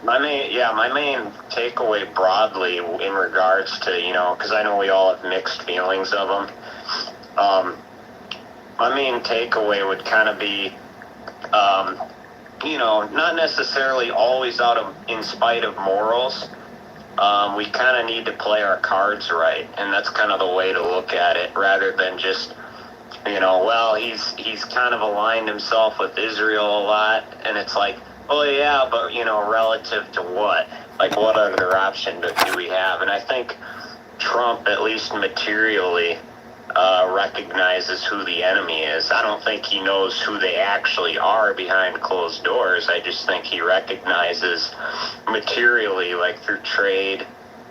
my main takeaway broadly in regards to, because I know we all have mixed feelings of him. My main takeaway would kind of be, not necessarily always in spite of morals. We kind of need to play our cards right, and that's kind of the way to look at it, rather than just, well, he's kind of aligned himself with Israel a lot, and it's like, oh yeah, but relative to what? Like, what other option do we have? And I think Trump, at least materially, recognizes who the enemy is. I don't think he knows who they actually are behind closed doors. I just think he recognizes materially, like through trade,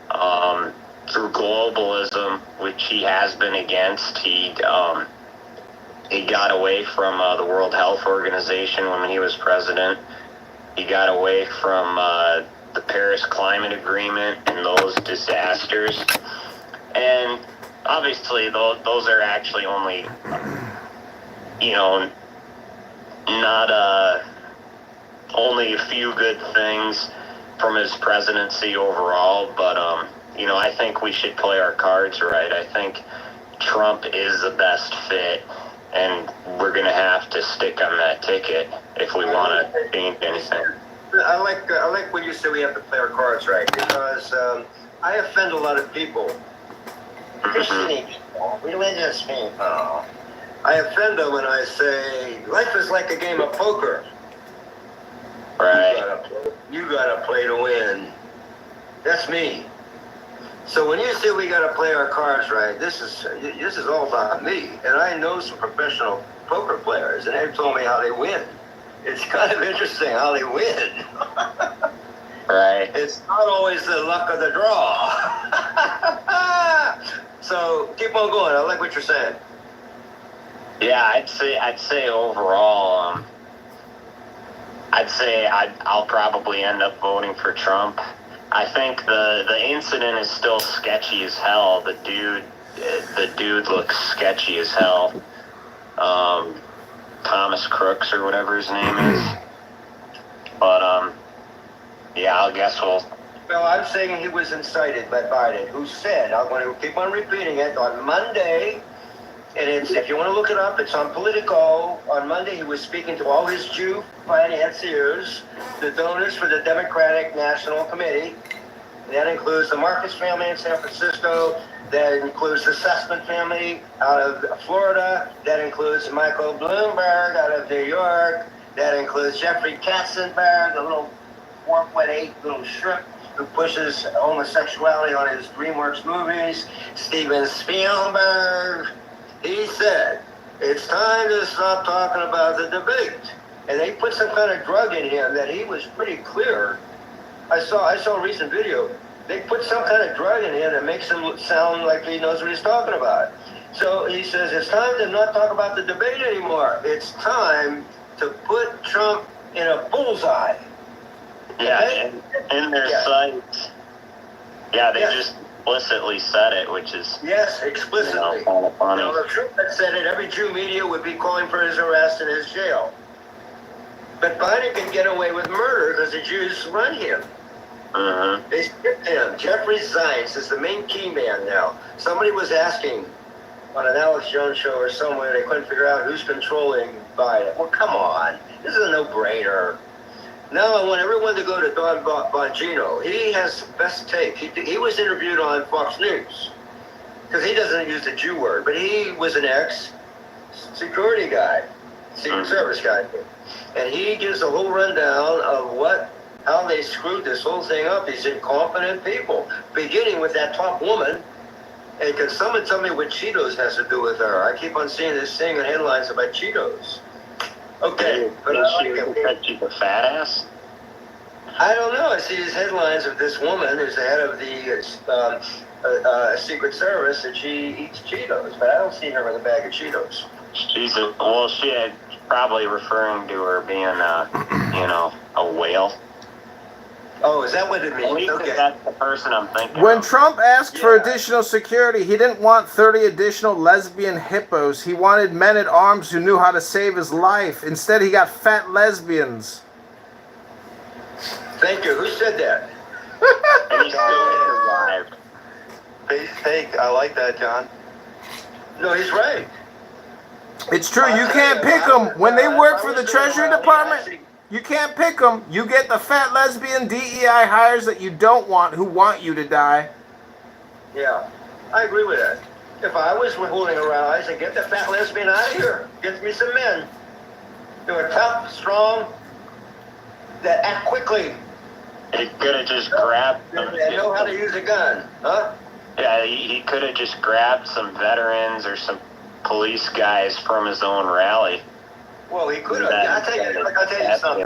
through globalism, which he has been against. He got away from the World Health Organization when he was president. He got away from the Paris Climate Agreement and those disasters. And obviously, those are actually only, not only a few good things from his presidency overall, but, I think we should play our cards right. I think Trump is the best fit, and we're going to have to stick on that ticket if we want to change anything. I like when you say we have to play our cards right, because I offend a lot of people. Religious people. I offend them when I say life is like a game of poker. Right. You gotta play to win. That's me. So when you say we gotta play our cards right, this is all about me. And I know some professional poker players, and they've told me how they win. It's kind of interesting how they win. Right. It's not always the luck of the draw. So keep on going. I like what you're saying. Yeah, I'd say overall, I'll probably end up voting for Trump. I think the incident is still sketchy as hell. The dude looks sketchy as hell. Thomas Crooks or whatever his name is. But yeah, I guess we'll. Well, I'm saying he was incited by Biden, who said, I'm going to keep on repeating it, on Monday, and if you want to look it up, it's on Politico. On Monday, he was speaking to all his Jew financiers, the donors for the Democratic National Committee. That includes the Marcus family in San Francisco. That includes the Sussman family out of Florida. That includes Michael Bloomberg out of New York. That includes Jeffrey Katzenberg, the little 4'8" little shrimp who pushes homosexuality on his DreamWorks movies. Steven Spielberg. He said, it's time to stop talking about the debate. And they put some kind of drug in him that he was pretty clear. I saw a recent video. They put some kind of drug in him that makes him sound like he knows what he's talking about. So he says, it's time to not talk about the debate anymore. It's time to put Trump in a bullseye. Yeah, in their sites. Yeah, they just explicitly said it, which is... Yes, explicitly. Kind of funny. Now, if Trump had said it, every Jew media would be calling for his arrest and his jail. But Biden can get away with murder because the Jews run him. Mm-hmm. They skipped him. Jeffrey Zients is the main key man now. Somebody was asking on an Alex Jones show or somewhere, they couldn't figure out who's controlling Biden. Well, come on. This is a no-brainer. Now I want everyone to go to Don Bongino. He has the best take. He was interviewed on Fox News because he doesn't use the Jew word, but he was an ex-security guy, Secret Service guy. And he gives a whole rundown of how they screwed this whole thing up. These incompetent people, beginning with that top woman. And can someone tell me what Cheetos has to do with her? I keep on seeing this thing in headlines about Cheetos. Okay, but she's a fat ass? I don't know. I see these headlines of this woman who's the head of the Secret Service, and she eats Cheetos, but I don't see her with a bag of Cheetos. She's probably referring to her being a whale. Oh, is that what it means? At least okay. That's the person I'm thinking When of. Trump asked for additional security, he didn't want 30 additional lesbian hippos. He wanted men at arms who knew how to save his life. Instead, he got fat lesbians. Thank you. Who said that? And he still survived. Face take. I like that, John. No, he's right. It's true. I'll You tell can't you, pick if I them. was, When they if work I for was the doing a Treasury rally, Department, actually, you can't pick them. You get the fat lesbian DEI hires that you don't want, who want you to die. yeah, I agree with that. If I was holding a rally, I'd say, get the fat lesbian out of here. Get me some men. Who are tough, strong, that act quickly, He could have just grabbed them. and know how to use a gun. Huh? Yeah, he could have just grabbed some veterans or some police guys from his own rally. Well, he could have. Yeah, I'll tell you something.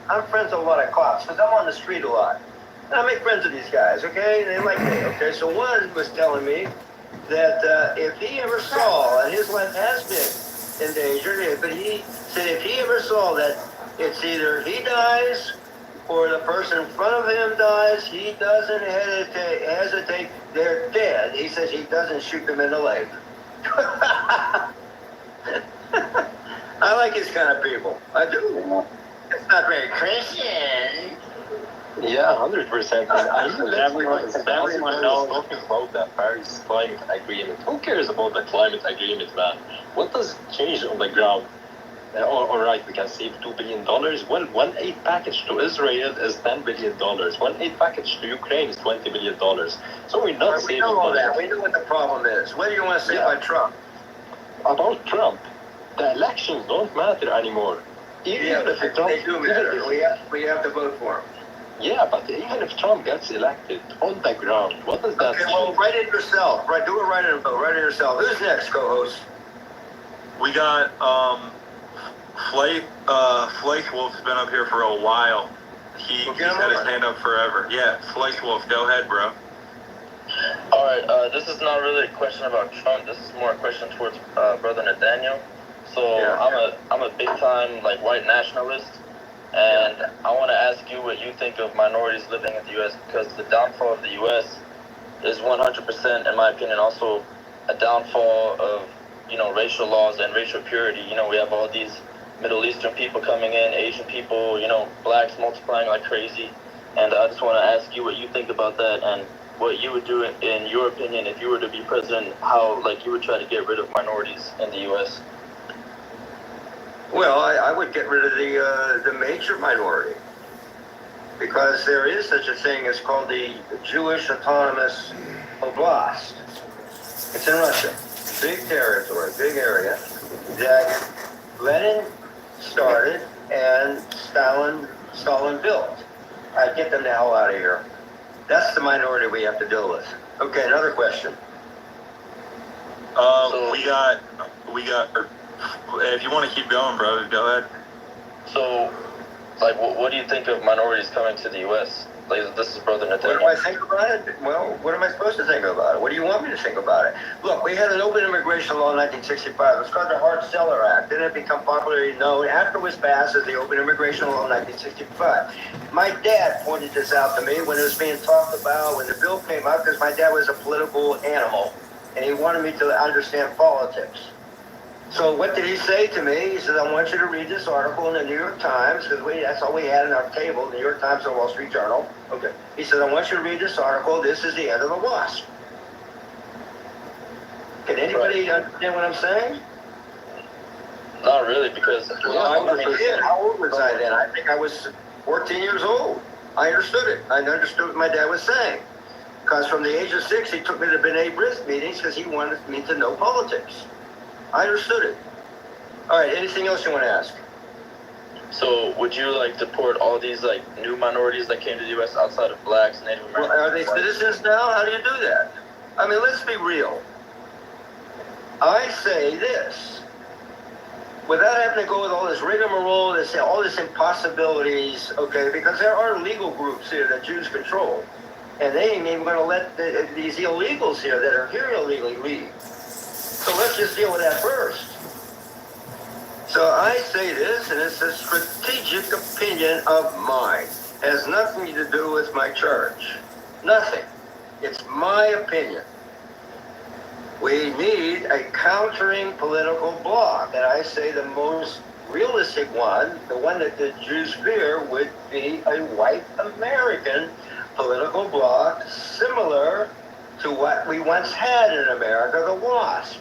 I'm friends with a lot of cops because I'm on the street a lot. And I make friends with these guys, okay? And they like me, okay? So one was telling me that if he ever saw, and his life has been endangered, but he said if he ever saw that it's either he dies or the person in front of him dies, he doesn't hesitate. They're dead. He says he doesn't shoot them in the leg. I like his kind of people. I do. It's not very Christian. Yeah, 100%. Everyone knows. Talking about that Paris climate agreement. Who cares about the climate agreement, man? What does it change on the ground? All right, we can save $2 billion. Well, one aid package to Israel is $10 billion. One aid package to Ukraine is $20 billion. So we're not We saving know all money. that. We know what the problem is. What do you want to say Yeah. about Trump? About Trump, the elections don't matter anymore. Even Yeah, but if Trump, they do matter. We have to vote for him. yeah, but even if Trump gets elected on the ground, what does that Okay, well, mean? write it yourself. Right, do it right in vote. Write it yourself. Who's next, co-host? We got Flake Wolf's been up here for a while. He's had his hand up forever. Yeah, Flake Wolf, go ahead, bro. All right, this is not really a question about Trump. This is more a question towards Brother Nathaniel. So Yeah. I'm a big time like white nationalist, and I want to ask you what you think of minorities living in the U.S. because the downfall of the U.S. is 100%, in my opinion, also a downfall of racial laws and racial purity. We have all these Middle Eastern people coming in, Asian people, blacks multiplying like crazy, and I just want to ask you what you think about that and what you would do in your opinion if you were to be president, how you would try to get rid of minorities in the U.S. Well, I would get rid of the major minority because there is such a thing as called the Jewish Autonomous Oblast. It's in Russia. Big territory, big area that Lenin started and Stalin built. I'd get them the hell out of here. That's the minority we have to deal with. Okay, another question. We got. If you want to keep going, bro, go ahead. So, what do you think of minorities coming to the U.S.? This is Brother What Nathaniel. do I think about it? Well, what am I supposed to think about it? What do you want me to think about it? Look, we had an open immigration law in 1965. It was called the Hart-Celler Act. Then it became popularly known after it was passed as the open immigration law in 1965. My dad pointed this out to me when it was being talked about, when the bill came up, because my dad was a political animal, and he wanted me to understand politics. So what did he say to me? He said, I want you to read this article in the New York Times, because that's all we had in our table, the New York Times and Wall Street Journal. Okay. He said, I want you to read this article. This is the end of the WASP. Can anybody understand what I'm saying? Not really, because How old was I then? I think I was 14 years old. I understood it. I understood what my dad was saying. Because from the age of 6, he took me to B'nai B'rith meetings because he wanted me to know politics. I understood it. All right, anything else you want to ask? So, would you deport all these new minorities that came to the U.S. outside of blacks, Native Americans? Well, are they citizens now? How do you do that? I mean, let's be real. I say this. Without having to go with all this rigmarole, all these impossibilities, okay, because there are legal groups here that Jews control. And they ain't even going to let these illegals here that are here illegally leave. So let's just deal with that first. So I say this, and it's a strategic opinion of mine. It has nothing to do with my church. Nothing. It's my opinion. We need a countering political bloc, and I say the most realistic one, the one that the Jews fear, would be a white American political bloc similar to what we once had in America, the WASP,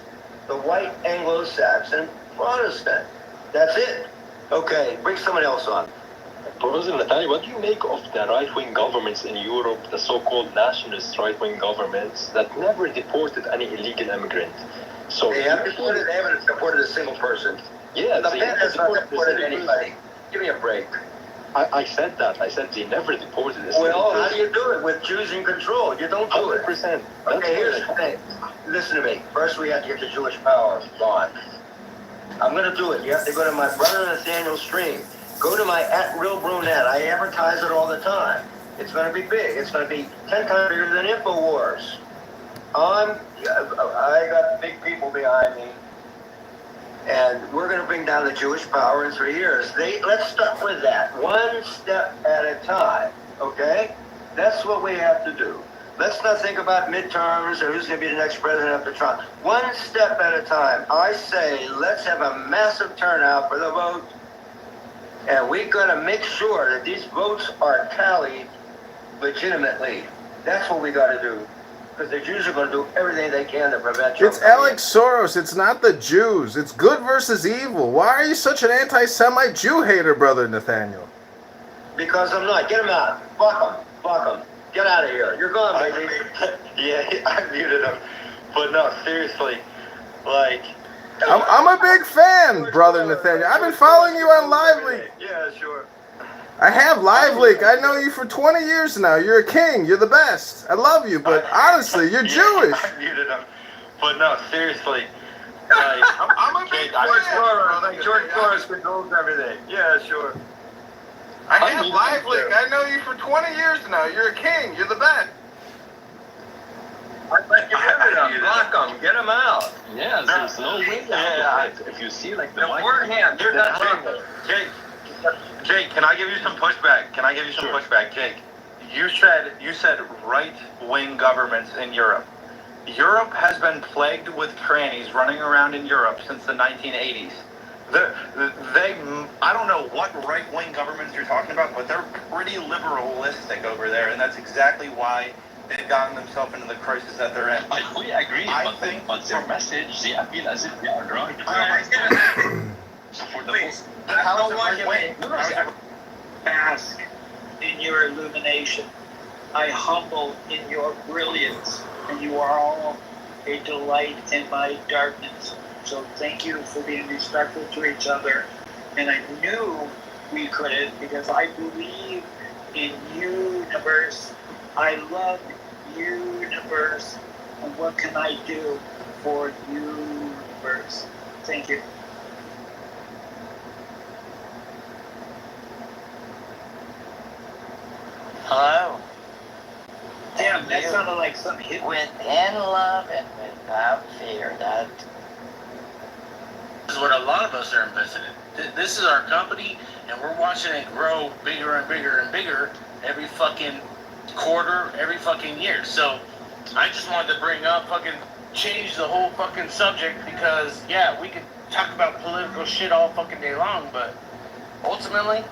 the white Anglo-Saxon Protestant. That's it. Okay, bring someone else on. Professor Nathaniel, what do you make of the right-wing governments in Europe, the so-called nationalist right-wing governments that never deported any illegal immigrant? So they haven't deported a single person. Yeah, the Pen has not deported anybody. Give me a break. I said that. I said they never deported a single Well, person. how do you do it with Jews in control? You don't do 100%. it. Okay, here's the thing. Listen to me. First, we have to get the Jewish power gone. I'm going to do it. You have to go to my brother Nathaniel stream. Go to my @RealBrunette. I advertise it all the time. It's going to be big. It's going to be 10 times bigger than InfoWars. I got big people behind me. And we're going to bring down the Jewish power in 3 years. Let's start with that. One step at a time. Okay? That's what we have to do. Let's not think about midterms or who's going to be the next president after Trump. One step at a time. I say, let's have a massive turnout for the vote. And we've got to make sure that these votes are tallied legitimately. That's what we got to do. Because the Jews are going to do everything they can to prevent Trump. It's Alex Soros. It's not the Jews. It's good versus evil. Why are you such an anti-Semite Jew hater, Brother Nathaniel? Because I'm not. Get him out. Fuck him. Fuck him. Get out of here. You're gone, baby. Yeah, I muted him. But no, seriously, like... I'm a big fan, Brother Nathaniel. I've been following you on LiveLeak. Yeah, sure. I have LiveLeak. I know you for 20 years now. You're a king. You're the best. I love you, but honestly, you're Jewish. I muted him. But no, seriously, like... I'm a big fan. Like George Soros controls everything. Yeah, sure. I have LiveLeak. I know you for 20 years now. You're a king. You're the best. I'd like to hear it. Block them. Get them out. Yeah, there's no way out of it. If you see like the word hand, you're not talking. Jake, can I give you some pushback? Pushback, Jake? You said right-wing governments in Europe. Europe has been plagued with trannies running around in Europe since the 1980s. I don't know what right-wing governments you're talking about, but they're pretty liberalistic over there, and that's exactly why they've gotten themselves into the crisis that they're in. I fully agree, but their message, they appeal as if they are right. So for the Please, bask in your illumination. I humble in your brilliance, and you are all a delight in my darkness. So thank you for being respectful to each other. And I knew we could it because I believe in universe. I love universe. And what can I do for universe? Thank you. Hello. Damn, that sounded like something hit. Within love and without fear. That is what a lot of us are invested in. This is our company, and we're watching it grow bigger and bigger and bigger every fucking quarter, every fucking year. So I just wanted to bring up change the whole fucking subject because, yeah, we could talk about political shit all fucking day long, but ultimately,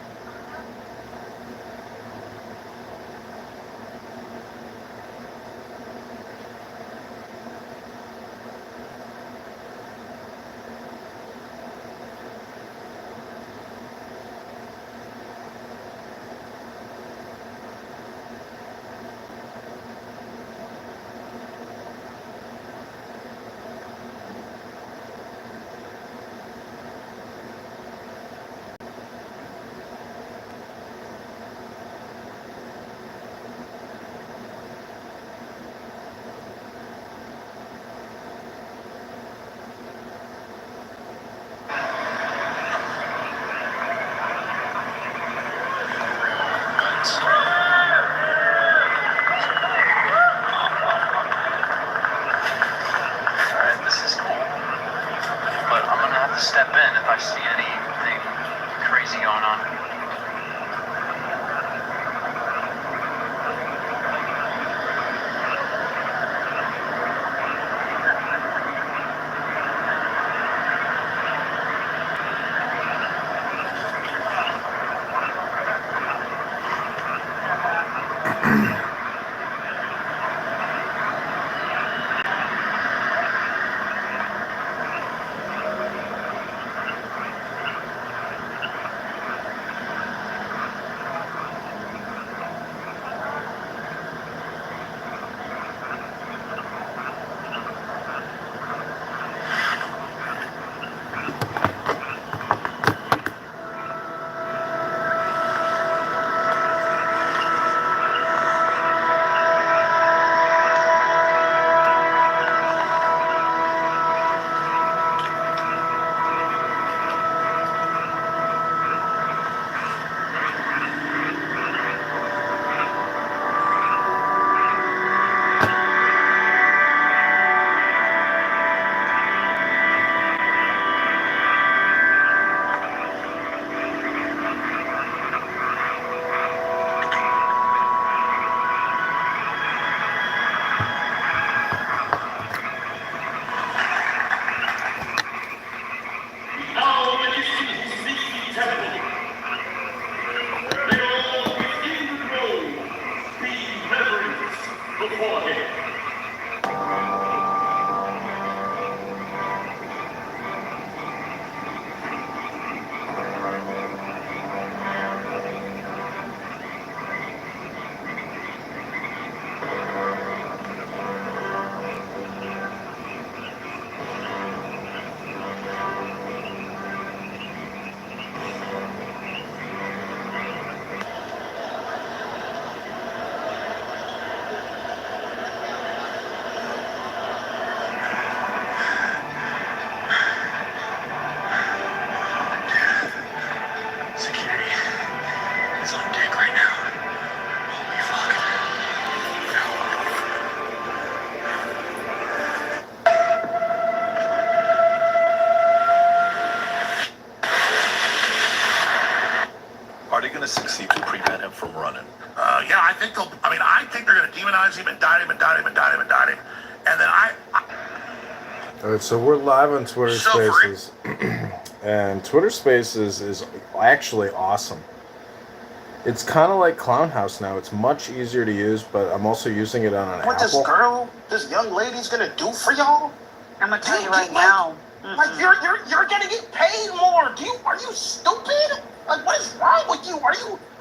Yeah, I think they'll. I mean, I think they're going to demonize him, indict him, indict him, indict him, indict him, and then All right, so we're live on Twitter Spaces, and Twitter Spaces is actually awesome. It's kind of like Clown House now. It's much easier to use, but I'm also using it on an what Apple. this young lady's going to do for y'all? I'm gonna tell you right now. Like you're gonna get paid more. Are you stupid? Like what is wrong with you?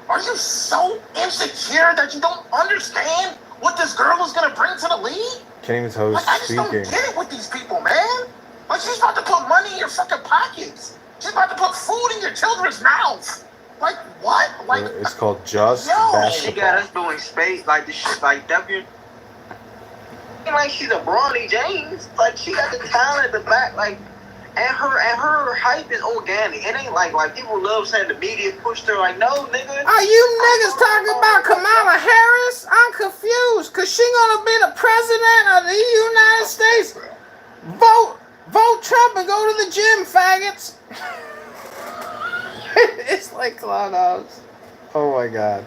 Are you so insecure that you don't understand what this girl is gonna bring to the league? Can't even tell who's Like I just don't speaking. get it with these people, man. Like she's about to put money in your fucking pockets. She's about to put food in your children's mouths. Like what? Like It's called Just Yo. Basketball. She got us doing space like this shit like W. Like she's a Bronny James. Like she got the talent at the back. Like and her hype is organic. It ain't like people love saying the media pushed her. Like no nigga. Are you niggas talking about Kamala Harris? I'm confused, cause she gonna be the president of the United States. Vote Trump and go to the gym, faggots. It's like Clown House. Oh my god.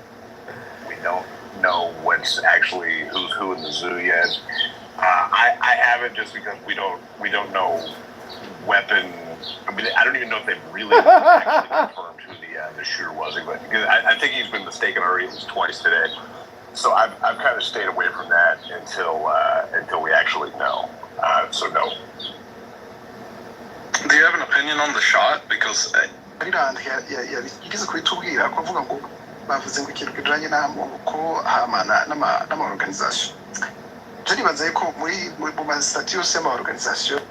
We don't know what's actually who's who in the zoo yet. I haven't just because we don't know weapon. I mean, I don't even know if they've really actually confirmed who the shooter was. But because I think he's been mistaken already at least twice today. So I've kind of stayed away from that until we actually know. So no. Do you have an opinion on the shot? Because yigeze kubitubwira ko avuga ngo bavuze ngo ikintu kijanye n'amoko hama n'ama-organisation. Turibaza yuko mu masitati yose y'ama-organisation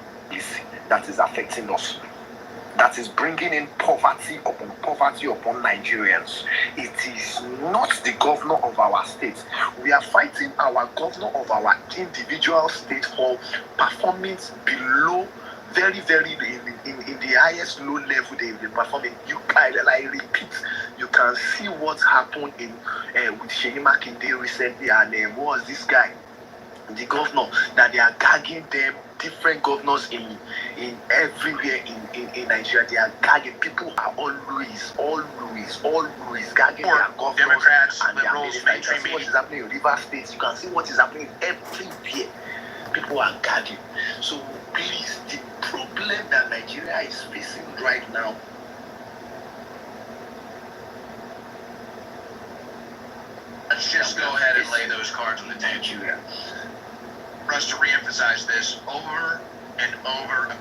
that is affecting us, that is bringing in poverty upon Nigerians. It is not the governor of our state. We are fighting our governor of our individual state for performance below very, very in the highest low level they performing. I repeat, you can see what happened in with Sheyi Makinde recently, and what was this guy? The governor, that they are gagging them, different governors in everywhere in Nigeria. They are gagging. People are always gagging their governors. Democrats, and liberals, mainstream media. What is happening in River State? You can see what is happening everywhere. People are gagging. So please, the problem that Nigeria is facing right now. Let's just go ahead and lay those cards on the table. For us to reemphasize this over and over.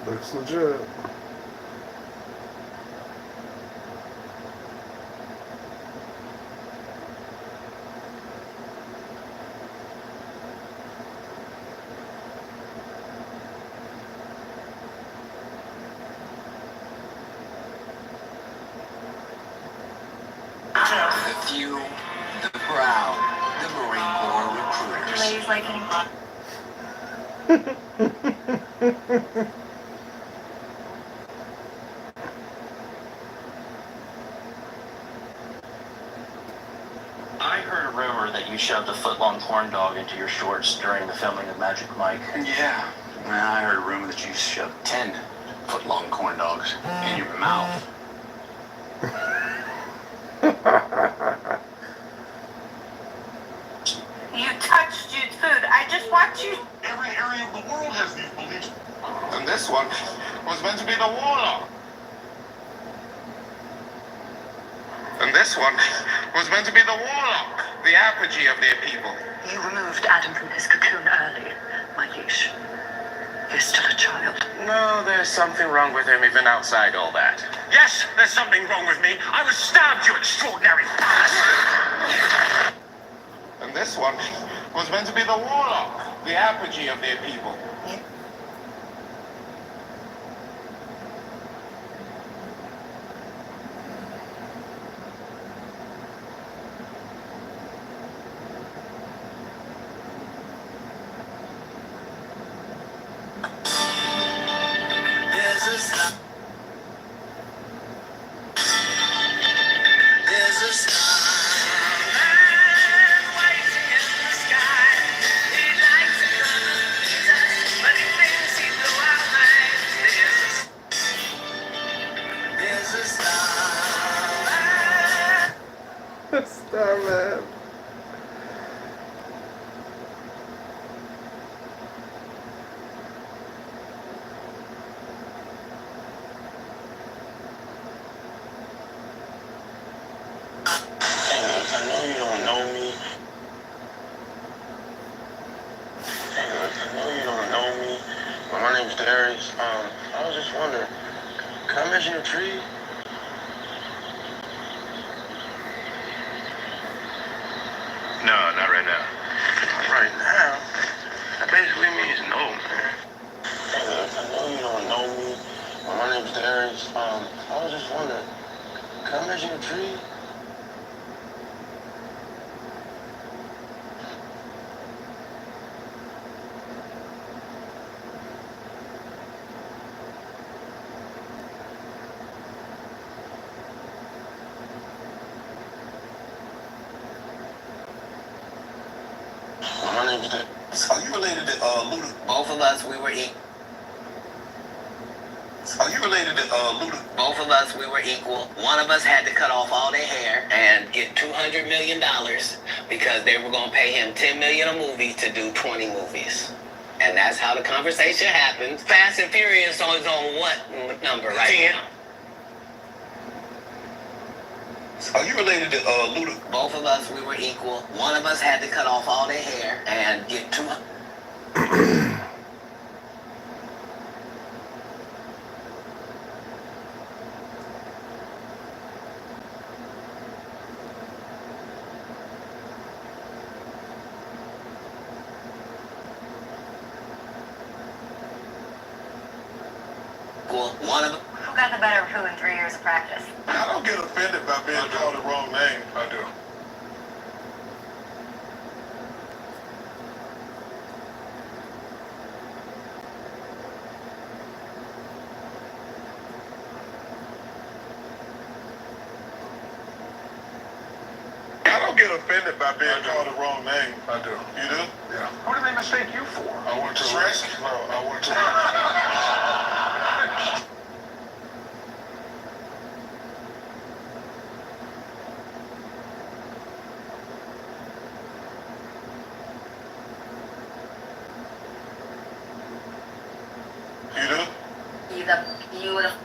Looks legit. few, the proud, the Marine Corps recruiters. Ladies like any I heard a rumor that you shoved a foot-long corn dog into your shorts during the filming of Magic Mike. Yeah. I heard a rumor that you shoved 10 foot-long corn dogs in your mouth. You touched Jude's food. I just watched you. Every area of the world has these beliefs. And this one was meant to be the warlock. And this one was meant to be the warlock, the apogee of their people. You removed Adam from his cocoon early, my liege. He's still a child. No, there's something wrong with him even outside all that. Yes, there's something wrong with me. I was stabbed, you extraordinary bastard! And this one was meant to be the warlock, the apogee of their people. Starman. I know you don't know me. I know you don't know me. But my name's Darius. I was just wondering, can I mention a tree? No, not right now. Not right now? That basically means no, man. I know you don't know me. But my name's Darius. I was just wondering, can I mention a tree? My name's Darius. Are you related to Luda? Both of us, we were equal. Are you related to Luda? Both of us, we were equal. One of us had to cut off all their hair and get $200 million because they were going to pay him $10 million a movie to do 20 movies. And that's how the conversation happened. Fast and Furious is on what number right now? Are you related to Luda? Both of us, we were equal. One of us had to cut off all their hair and get $200. One of them. Who got the better of who in 3 years of practice? I don't get offended by being called the wrong name. I do. I don't get offended by being called the wrong name. I do. You do? Yeah. Who did they mistake you for? I went to risk. No, I went to. You do? You would have.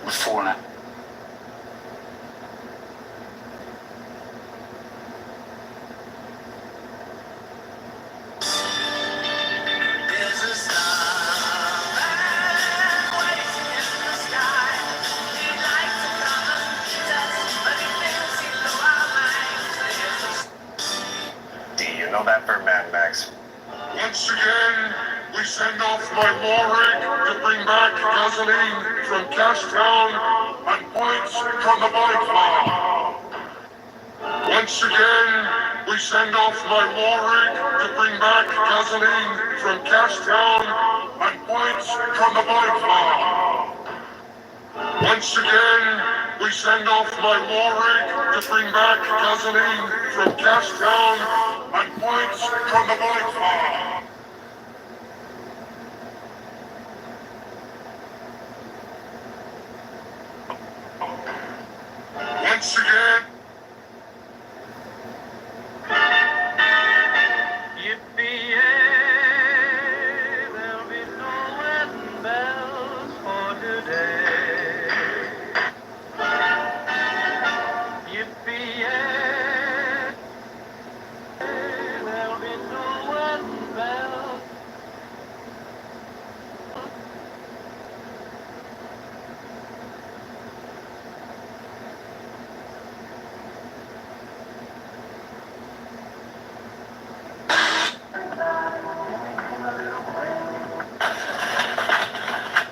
Before now. that for Mad Max. Once again, we send off my war rig to bring back gasoline from Cashtown and points from the bike farm. Once again, we send off my war rig to bring back gasoline from Cashtown and points from the bike farm. Once again, we send off my war rig to bring back gasoline from Cashtown and points from the bike farm. Once again. Yippee-yay, there'll be no wedding bells for today. Yippee-yay, there'll be no wedding bells.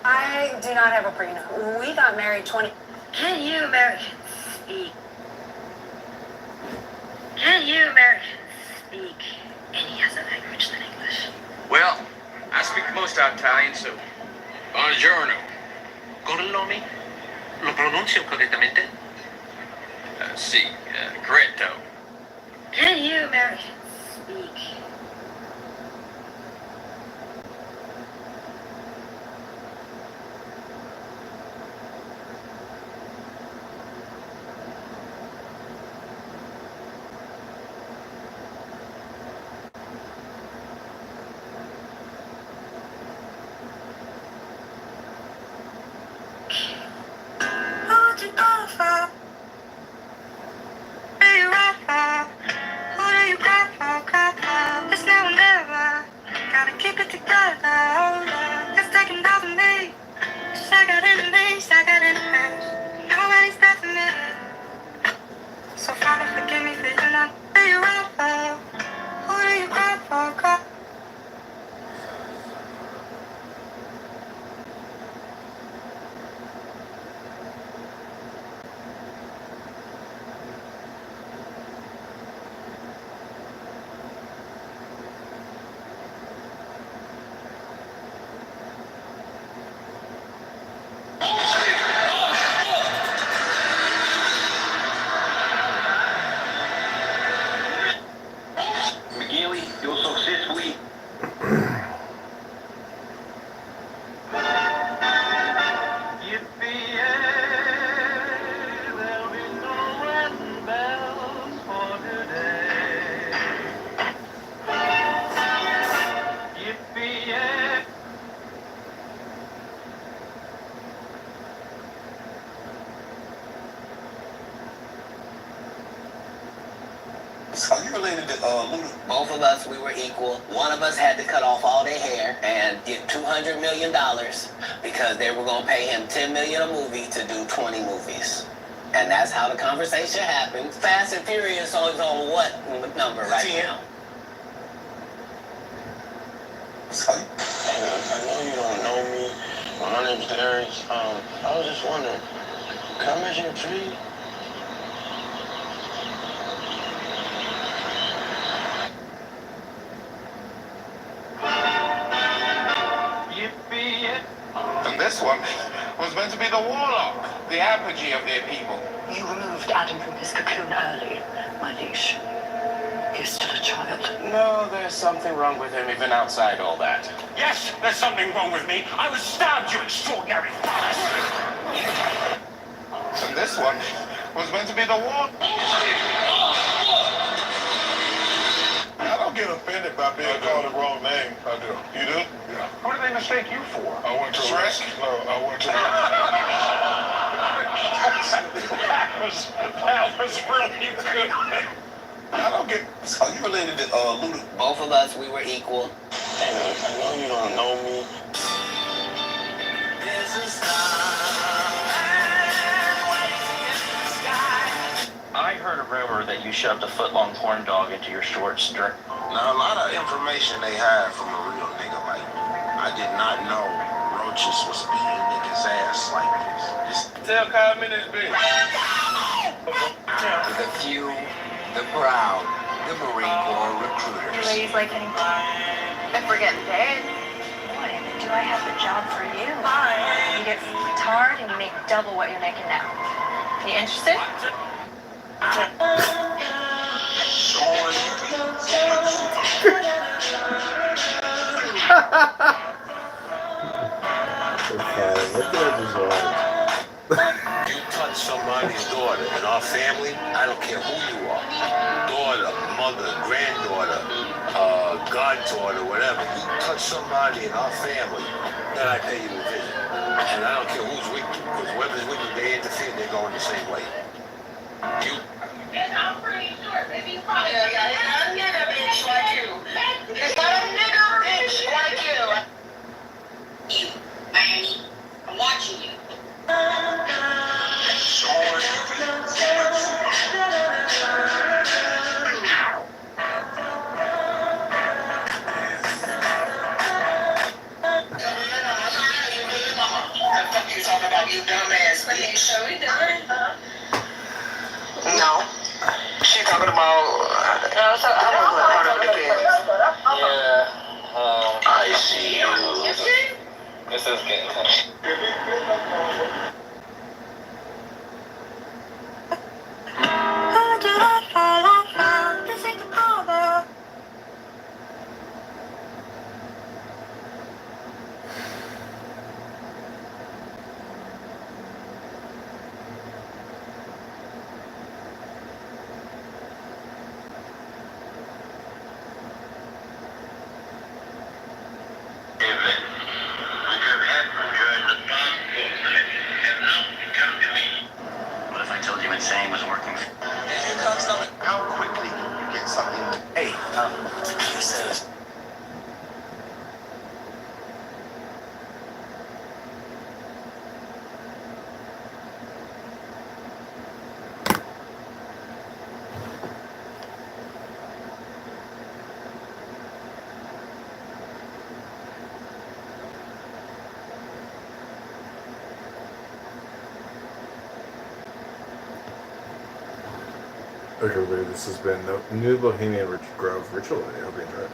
I do not have a prenup. We got married 20. Can you Americans speak? Can you Americans speak any other language than English? Well, I speak most Italian, so buongiorno. ¿Cómo lo pronuncio correctamente? Sì, corretto. Can you Americans speak? Who'd you go for? Who you ride for? Who do you cry for? Cry for? It's now or never. Gotta keep it together. Hold on. It's taking off of me. Shake it in me. Shake it in me. Nobody's stopping me. So Father, forgive me for you not. Who you ride for? Who do you cry for? Cry. McGinley, you're successfully. Yippee-yay, there'll be no wedding bells for today. Yippee-yay. Are you related to Luda? Both of us, we were equal. One of us had to cut off all their hair and get $200 million because they were going to pay him $10 million a movie to do 20 movies. And that's how the conversation happened. Fast and Furious is on what number right now? I know you don't know me. My name's Darius. I was just wondering, can I measure your tree? And this one was meant to be the warlock, the apogee of their people. You removed Adam from his cocoon early, my liege. He's still a child. No, there's something wrong with him even outside all that. Yes, there's something wrong with me. I was stabbed, you extraordinary bastard. And this one was meant to be the warlock. I don't get offended by being called the wrong name. I do. You do? Yeah. Who did they mistake you for? I went to Shrek? No, I went to that was really good. I don't get. Are you related to Luda? Both of us, we were equal. Hey, man, I know you don't know me. I heard a rumor that you shoved a foot-long corn dog into your short skirt. Now, a lot of information they have from a real nigga, like, I did not know Roaches was beating niggas' ass like this. Tell Kyle in this bitch. The few, the proud, the Marine Corps recruiters. You ladies like any if we're getting paid. Boy, do I have the job for you. You get tarred and you make double what you're making now. You interested? Look at his arms. You touch somebody's daughter in our family, I don't care who you are. Daughter, mother, granddaughter, goddaughter, whatever. You touch somebody in our family, then I pay you a visit. And I don't care who's with you, because whoever's with you, they interfere, they're going the same way. You. And I'm pretty sure if he's probably a nigga bitch like you. It's not a nigga bitch like you. You, Miami, I'm watching you. You talking about you dumbass bitch? Are we done? No. She talking about. No, so I don't know. Yeah. I see you. This is getting kind How did I fall off? This ain't the cover. What if I told you insane was working? How quickly can you get something? Hey, He says. Okay, everybody, this has been the New Bohemian Grove Ritual. I hope you enjoyed it.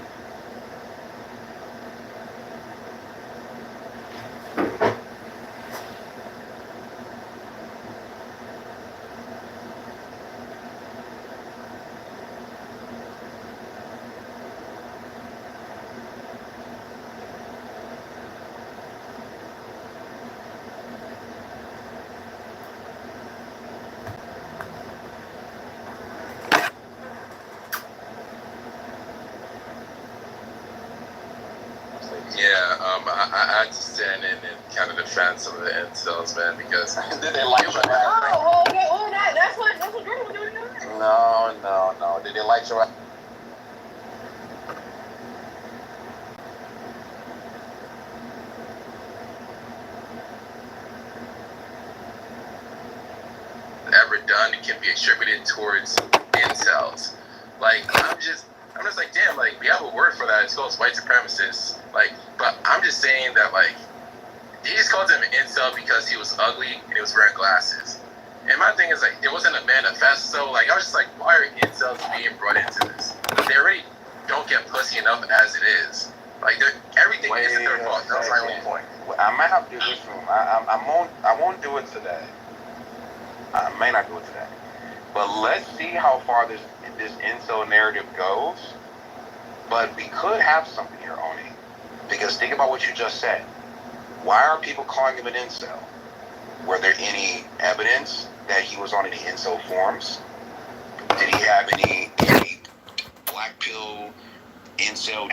Yeah, I had to stand in kind of defense of the incels, man, because did they like your Oh, okay. Oh, that's what Jordan was doing. No. Did they like your ever done can be attributed towards incels? Like, I'm just like, damn, like, we have a word for that. It's called white supremacists. Like, but I'm just saying that, like, they just called him an incel because he was ugly and he was wearing glasses. And my thing is, like, it wasn't a manifesto. Like, I was just like, why are incels being brought into this? They already don't get pussy enough as it is. Like, everything isn't their fault. That's my only point. I might have to do this room. I won't do it today. I may not do it today. But let's see how far this incel narrative goes. But we could have something here, Oni. Because think about what you just said. Why are people calling him an incel? Were there any evidence that he was on any incel forums? Did he have any black pill incel